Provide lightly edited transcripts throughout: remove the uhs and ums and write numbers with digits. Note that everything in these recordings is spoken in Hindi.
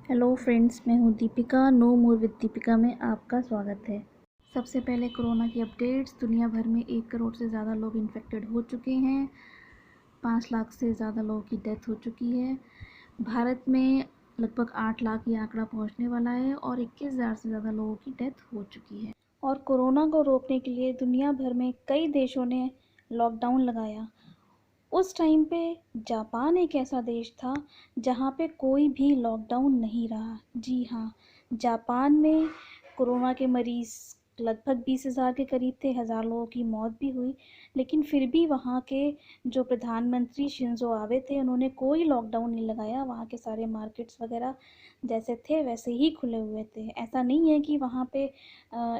हेलो फ्रेंड्स, मैं हूँ Deepika. Know more with Deepika में आपका स्वागत है। सबसे पहले कोरोना की अपडेट्स। दुनिया भर में 1 करोड़ से ज़्यादा लोग इन्फेक्टेड हो चुके हैं। 5 लाख से ज़्यादा लोगों की डेथ हो चुकी है। भारत में लगभग 8 लाख ये आंकड़ा पहुँचने वाला है और 21,000 से ज़्यादा लोगों की डेथ हो चुकी है। और कोरोना को रोकने के लिए दुनिया भर में कई देशों ने लॉकडाउन लगाया। उस टाइम पे जापान एक ऐसा देश था जहाँ पे कोई भी लॉकडाउन नहीं रहा। जी हाँ, जापान में कोरोना के मरीज़ लगभग 20,000 के करीब थे, 1,000 लोगों की मौत भी हुई। लेकिन फिर भी वहाँ के जो प्रधानमंत्री शिंजो आबे थे, उन्होंने कोई लॉकडाउन नहीं लगाया। वहाँ के सारे मार्केट्स वगैरह जैसे थे वैसे ही खुले हुए थे। ऐसा नहीं है कि वहाँ पे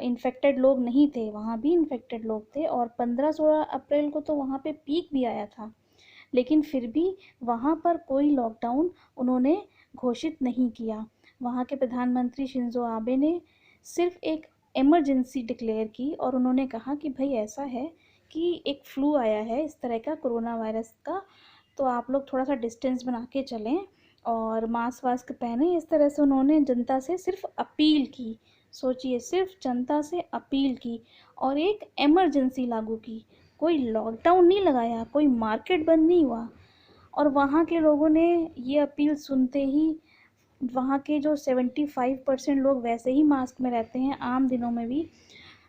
इन्फेक्टेड लोग नहीं थे, वहाँ भी इन्फेक्टेड लोग थे। और 15-16 अप्रैल को तो वहाँ पे पीक भी आया था, लेकिन फिर भी वहाँ पर कोई लॉकडाउन उन्होंने घोषित नहीं किया। वहाँ के प्रधानमंत्री शिंजो आबे ने सिर्फ एक इमरजेंसी डिक्लेयर की और उन्होंने कहा कि भाई ऐसा है कि एक फ्लू आया है इस तरह का, कोरोना वायरस का, तो आप लोग थोड़ा सा डिस्टेंस बना के चलें और मास्क वास्क पहने। इस तरह से उन्होंने जनता से सिर्फ अपील की। सोचिए, सिर्फ जनता से अपील की और एक इमरजेंसी लागू की। कोई लॉकडाउन नहीं लगाया, कोई मार्केट बंद नहीं हुआ। और वहाँ के लोगों ने ये अपील सुनते ही, वहाँ के जो 75% लोग वैसे ही मास्क में रहते हैं आम दिनों में भी,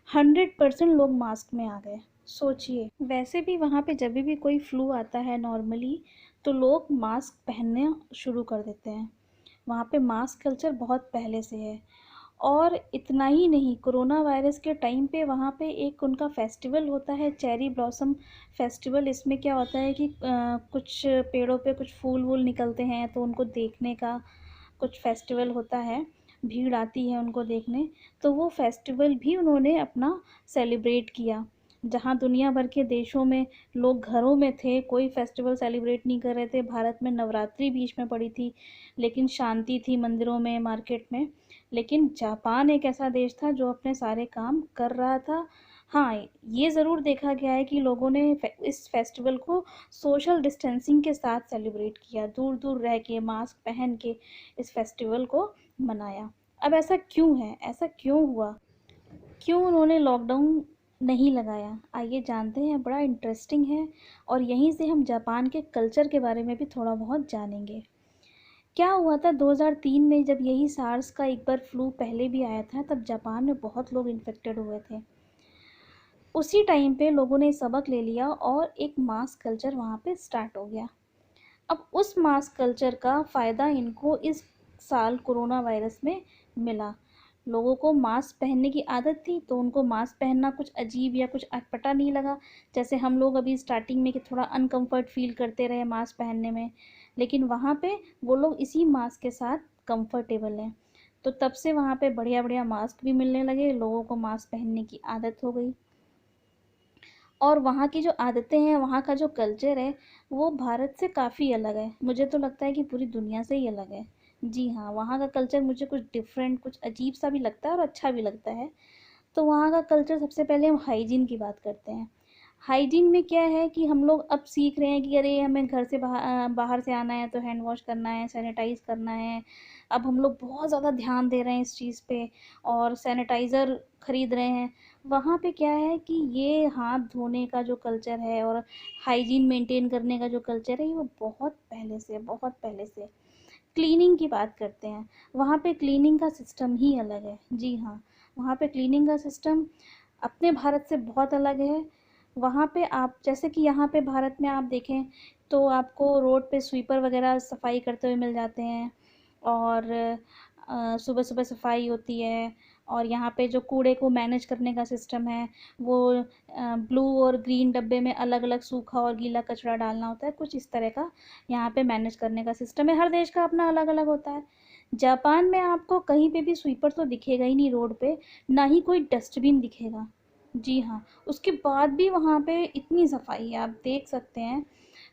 100% लोग मास्क में आ गए। सोचिए, वैसे भी वहाँ पे जब भी कोई फ्लू आता है नॉर्मली, तो लोग मास्क पहनना शुरू कर देते हैं। वहाँ पे मास्क कल्चर बहुत पहले से है। और इतना ही नहीं, कोरोना वायरस के टाइम पे वहाँ पे एक उनका फेस्टिवल होता है, चेरी ब्लॉसम फेस्टिवल। इसमें क्या होता है कि कुछ पेड़ों पे कुछ फूल वूल निकलते हैं, तो उनको देखने का कुछ फेस्टिवल होता है, भीड़ आती है उनको देखने। तो वो फेस्टिवल भी उन्होंने अपना सेलिब्रेट किया। जहाँ दुनिया भर के देशों में लोग घरों में थे, कोई फेस्टिवल सेलिब्रेट नहीं कर रहे थे। भारत में नवरात्रि बीच में पड़ी थी, लेकिन शांति थी मंदिरों में, मार्केट में। लेकिन जापान एक ऐसा देश था जो अपने सारे काम कर रहा था। हाँ, ये ज़रूर देखा गया है कि लोगों ने इस फेस्टिवल को सोशल डिस्टेंसिंग के साथ सेलिब्रेट किया, दूर दूर रह के मास्क पहन के इस फेस्टिवल को मनाया। अब ऐसा क्यों है, ऐसा क्यों हुआ, क्यों उन्होंने लॉकडाउन नहीं लगाया? आइए जानते हैं, बड़ा इंटरेस्टिंग है। और यहीं से हम जापान के कल्चर के बारे में भी थोड़ा बहुत जानेंगे। क्या हुआ था 2003 में, जब यही सार्स का एक बार फ्लू पहले भी आया था, तब जापान में बहुत लोग इन्फेक्टेड हुए थे। उसी टाइम पे लोगों ने सबक ले लिया और एक मास कल्चर वहाँ पे स्टार्ट हो गया। अब उस मास कल्चर का फ़ायदा इनको इस साल कोरोना वायरस में मिला। लोगों को मास्क पहनने की आदत थी, तो उनको मास्क पहनना कुछ अजीब या कुछ अटपटा नहीं लगा। जैसे हम लोग अभी स्टार्टिंग में कि थोड़ा अनकंफर्ट फील करते रहे मास्क पहनने में, लेकिन वहाँ पे वो लोग इसी मास्क के साथ कंफर्टेबल हैं। तो तब से वहाँ पे बढ़िया बढ़िया मास्क भी मिलने लगे, लोगों को मास्क पहनने की आदत हो गई। और वहाँ की जो आदतें हैं, वहाँ का जो कल्चर है, वो भारत से काफ़ी अलग है। मुझे तो लगता है कि पूरी दुनिया से ही अलग है। जी हाँ, वहाँ का कल्चर मुझे कुछ डिफरेंट, कुछ अजीब सा भी लगता है और अच्छा भी लगता है। तो वहाँ का कल्चर, सबसे पहले हम हाइजीन की बात करते हैं। हाइजीन में क्या है कि हम लोग अब सीख रहे हैं कि अरे हमें घर से बाहर से आना है तो हैंड वॉश करना है, सैनिटाइज़ करना है। अब हम लोग बहुत ज़्यादा ध्यान दे रहे हैं इस चीज़ पे और सैनिटाइज़र ख़रीद रहे हैं। वहाँ पे क्या है कि ये हाथ धोने का जो कल्चर है और हाइजीन मेंटेन करने का जो कल्चर है, ये वो बहुत पहले से, बहुत पहले से। क्लीनिंग की बात करते हैं, वहाँ पे क्लीनिंग का सिस्टम ही अलग है। जी हाँ, वहाँ पे क्लीनिंग का सिस्टम अपने भारत से बहुत अलग है। वहाँ पे आप, जैसे कि यहाँ पे भारत में आप देखें तो आपको रोड पे स्वीपर वगैरह सफाई करते हुए मिल जाते हैं। और सुबह सुबह सफाई होती है। और यहाँ पे जो कूड़े को मैनेज करने का सिस्टम है, वो ब्लू और ग्रीन डब्बे में अलग अलग सूखा और गीला कचरा डालना होता है, कुछ इस तरह का यहाँ पे मैनेज करने का सिस्टम है। हर देश का अपना अलग अलग होता है। जापान में आपको कहीं पे भी स्वीपर तो दिखेगा ही नहीं रोड पे, ना ही कोई डस्टबिन दिखेगा। जी हाँ, उसके बाद भी वहाँ पे इतनी सफाई है, आप देख सकते हैं।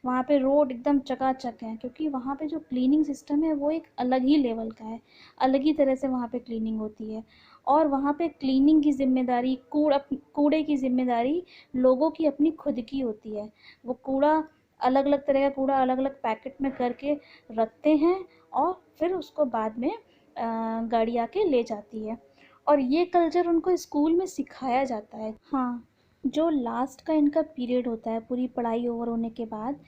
वहाँ पे रोड एकदम चकाचक है, क्योंकि वहाँ पे जो क्लीनिंग सिस्टम है वो एक अलग ही लेवल का है। अलग ही तरह से वहाँ पे क्लीनिंग होती है। और वहाँ पे क्लीनिंग की जिम्मेदारी, कूड़े की जिम्मेदारी लोगों की अपनी खुद की होती है। वो कूड़ा, अलग अलग तरह का कूड़ा अलग अलग पैकेट में करके रखते हैं और फिर उसको बाद में गाड़ी आके ले जाती है। और ये कल्चर उनको स्कूल में सिखाया जाता है। हाँ, जो लास्ट का इनका पीरियड होता है पूरी पढ़ाई ओवर होने के बाद,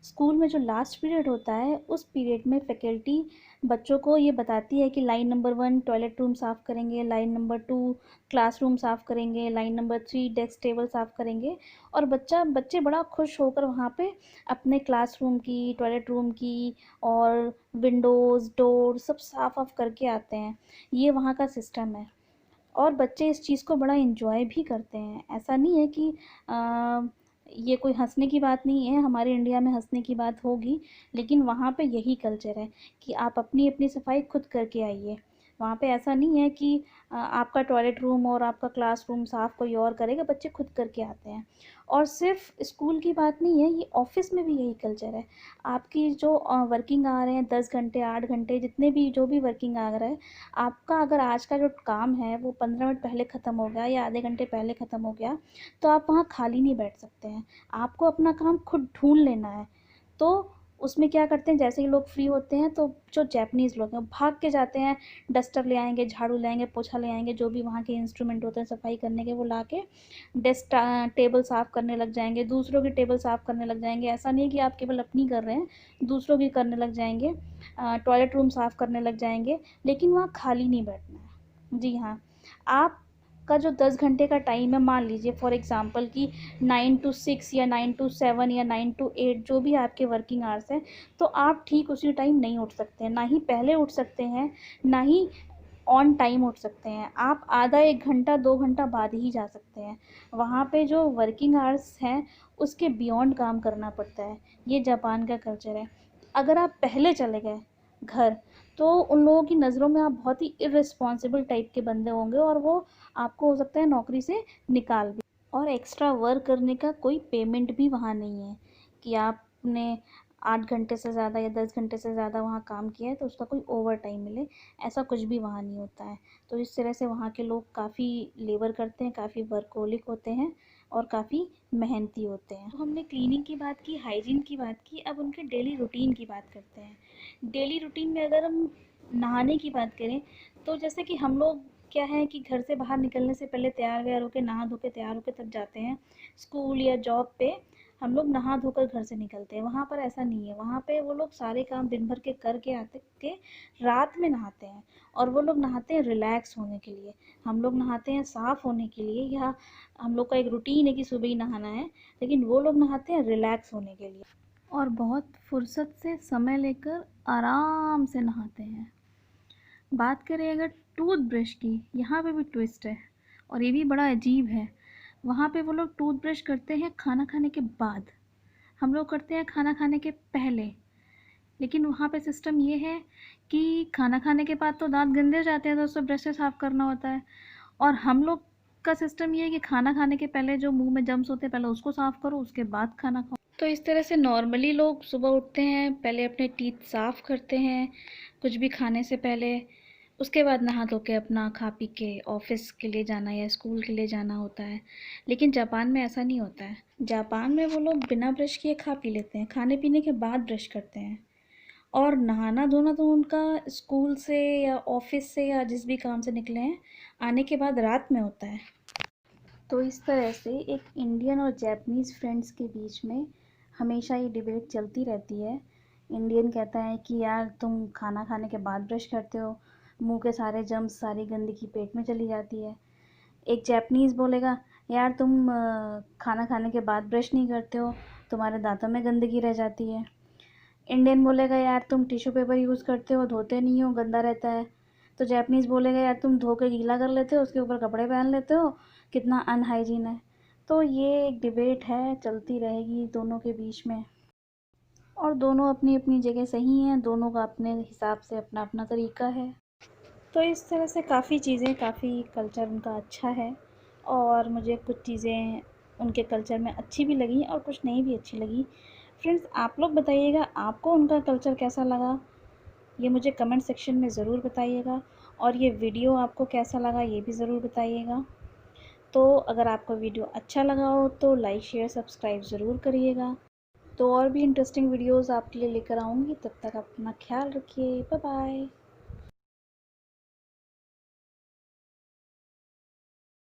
स्कूल में जो लास्ट पीरियड होता है उस पीरियड में फैकल्टी बच्चों को ये बताती है कि लाइन नंबर 1 टॉयलेट रूम साफ़ करेंगे, लाइन नंबर 2 क्लासरूम साफ़ करेंगे, लाइन नंबर 3 डेस्क टेबल साफ़ करेंगे। और बच्चे बड़ा खुश होकर वहाँ पे अपने क्लासरूम की, टॉयलेट रूम की और विंडोज़ डोर सब साफ़ वाफ़ करके आते हैं। ये वहाँ का सिस्टम है। और बच्चे इस चीज़ को बड़ा एंजॉय भी करते हैं। ऐसा नहीं है कि ये कोई हँसने की बात नहीं है, हमारे इंडिया में हँसने की बात होगी, लेकिन वहाँ पे यही कल्चर है कि आप अपनी अपनी सफाई खुद करके आइए। वहाँ पे ऐसा नहीं है कि आपका टॉयलेट रूम और आपका क्लासरूम साफ़ कोई और करेगा, बच्चे खुद करके आते हैं। और सिर्फ स्कूल की बात नहीं है, ये ऑफिस में भी यही कल्चर है। आपकी जो वर्किंग आवर हैं 10 घंटे 8 घंटे जितने भी जो भी वर्किंग आवर है, आपका अगर आज का जो काम है वो 15 मिनट पहले ख़त्म हो गया या आधे घंटे पहले ख़त्म हो गया, तो आप वहाँ खाली नहीं बैठ सकते हैं। आपको अपना काम खुद ढूँढ लेना है। तो उसमें क्या करते हैं, जैसे ही लोग फ्री होते हैं तो जो जैपनीज़ लोग हैं भाग के जाते हैं, डस्टर ले आएँगे, झाड़ू ले आएँगे, पोछा ले आएँगे, जो भी वहाँ के इंस्ट्रूमेंट होते हैं सफाई करने के वो ला के डेस्क टेबल साफ़ करने लग जाएँगे, दूसरों की टेबल साफ़ करने लग जाएँगे। ऐसा नहीं है कि आप केवल अपनी कर रहे हैं, दूसरों की करने लग जाएँगे। टॉयलेट रूम साफ़ करने लग जाएँगे, लेकिन वहाँ खाली नहीं बैठना है। जी हाँ, आपका जो 10 घंटे का टाइम है, मान लीजिए फॉर एग्ज़ाम्पल कि 9 टू 6 या 9 टू 7 या 9 टू 8 जो भी आपके वर्किंग आवर्स हैं, तो आप ठीक उसी टाइम नहीं उठ सकते हैं। ना ही पहले उठ सकते हैं, ना ही ऑन टाइम उठ सकते हैं। आप आधा 1 घंटा 2 घंटा बाद ही जा सकते हैं। वहाँ पे जो वर्किंग आवर्स हैं उसके बियॉन्ड काम करना पड़ता है। ये जापान का कल्चर है। अगर आप पहले चले गए घर, तो उन लोगों की नज़रों में आप बहुत ही इर्रेस्पॉन्सिबल टाइप के बंदे होंगे और वो आपको हो सकता है नौकरी से निकाल भी। और एक्स्ट्रा वर्क करने का कोई पेमेंट भी वहाँ नहीं है कि आपने 8 घंटे से ज़्यादा या 10 घंटे से ज़्यादा वहाँ काम किया है तो उसका कोई ओवर टाइम मिले, ऐसा कुछ भी वहाँ नहीं होता है। तो इस तरह से वहाँ के लोग काफ़ी लेबर करते हैं, काफ़ी वर्कोलिक होते हैं और काफ़ी मेहनती होते हैं। तो हमने क्लीनिंग की बात की, हाइजीन की बात की, अब उनके डेली रूटीन की बात करते हैं। डेली रूटीन में अगर हम नहाने की बात करें, तो जैसे कि हम लोग क्या है कि घर से बाहर निकलने से पहले तैयार व्यार होकर नहा धो के तैयार होकर तब जाते हैं स्कूल या जॉब पे। हम लोग नहा धोकर घर से निकलते हैं। वहाँ पर ऐसा नहीं है। वहाँ पे वो लोग सारे काम दिन भर के करके आते के रात में नहाते हैं। और वो लोग नहाते हैं रिलैक्स होने के लिए। हम लोग नहाते हैं साफ़ होने के लिए, या हम लोग का एक रूटीन है कि सुबह ही नहाना है, लेकिन वो लोग नहाते हैं रिलैक्स होने के लिए और बहुत फुर्सत से समय लेकर आराम से नहाते हैं। बात करें अगर टूथब्रश की, यहाँ पे भी ट्विस्ट है और ये भी बड़ा अजीब है। वहाँ पे वो लोग टूथब्रश करते हैं खाना खाने के बाद, हम लोग करते हैं खाना खाने के पहले। लेकिन वहाँ पे सिस्टम ये है कि खाना खाने के बाद तो दांत गंदे हो जाते हैं तो उससे ब्रश से साफ़ करना होता है। और हम लोग का सिस्टम ये है कि खाना खाने के पहले जो मुंह में जम्स होते हैं पहले उसको साफ़ करो, उसके बाद खाना खाओ। तो इस तरह से नॉर्मली लोग सुबह उठते हैं, पहले अपने टीथ साफ़ करते हैं कुछ भी खाने से पहले, उसके बाद नहा धो के अपना खा पी के ऑफिस के लिए जाना या स्कूल के लिए जाना होता है। लेकिन जापान में ऐसा नहीं होता है। जापान में वो लोग बिना ब्रश किए खा पी लेते हैं, खाने पीने के बाद ब्रश करते हैं। और नहाना धोना तो उनका स्कूल से या ऑफिस से या जिस भी काम से निकले हैं आने के बाद रात में होता है। तो इस तरह से एक इंडियन और जापानीज़ फ्रेंड्स के बीच में हमेशा ये डिबेट चलती रहती है। इंडियन कहता है कि यार तुम खाना खाने के बाद ब्रश करते हो, मुंह के सारे जम्स सारी गंदगी पेट में चली जाती है। एक जापानीज़ बोलेगा यार तुम खाना खाने के बाद ब्रश नहीं करते हो, तुम्हारे दांतों में गंदगी रह जाती है। इंडियन बोलेगा यार तुम टिश्यू पेपर यूज़ करते हो, धोते नहीं हो, गंदा रहता है। तो जापानीज़ बोलेगा यार तुम धो के गीला कर लेते हो, उसके ऊपर कपड़े पहन लेते हो, कितना अनहाइजीन है। तो ये एक डिबेट है, चलती रहेगी दोनों के बीच में। और दोनों अपनी अपनी जगह सही हैं, दोनों का अपने हिसाब से अपना अपना तरीका है। तो इस तरह से काफ़ी चीज़ें, काफ़ी कल्चर उनका अच्छा है और मुझे कुछ चीज़ें उनके कल्चर में अच्छी भी लगी और कुछ नहीं भी अच्छी लगी। फ्रेंड्स, आप लोग बताइएगा आपको उनका कल्चर कैसा लगा, ये मुझे कमेंट सेक्शन में ज़रूर बताइएगा। और ये वीडियो आपको कैसा लगा ये भी ज़रूर बताइएगा। तो अगर आपको वीडियो अच्छा लगा हो तो लाइक शेयर सब्सक्राइब ज़रूर करिएगा। तो और भी इंटरेस्टिंग वीडियोज़ आपके लिए लेकर आऊँगी, तब तक अपना ख्याल रखिए। Bye bye.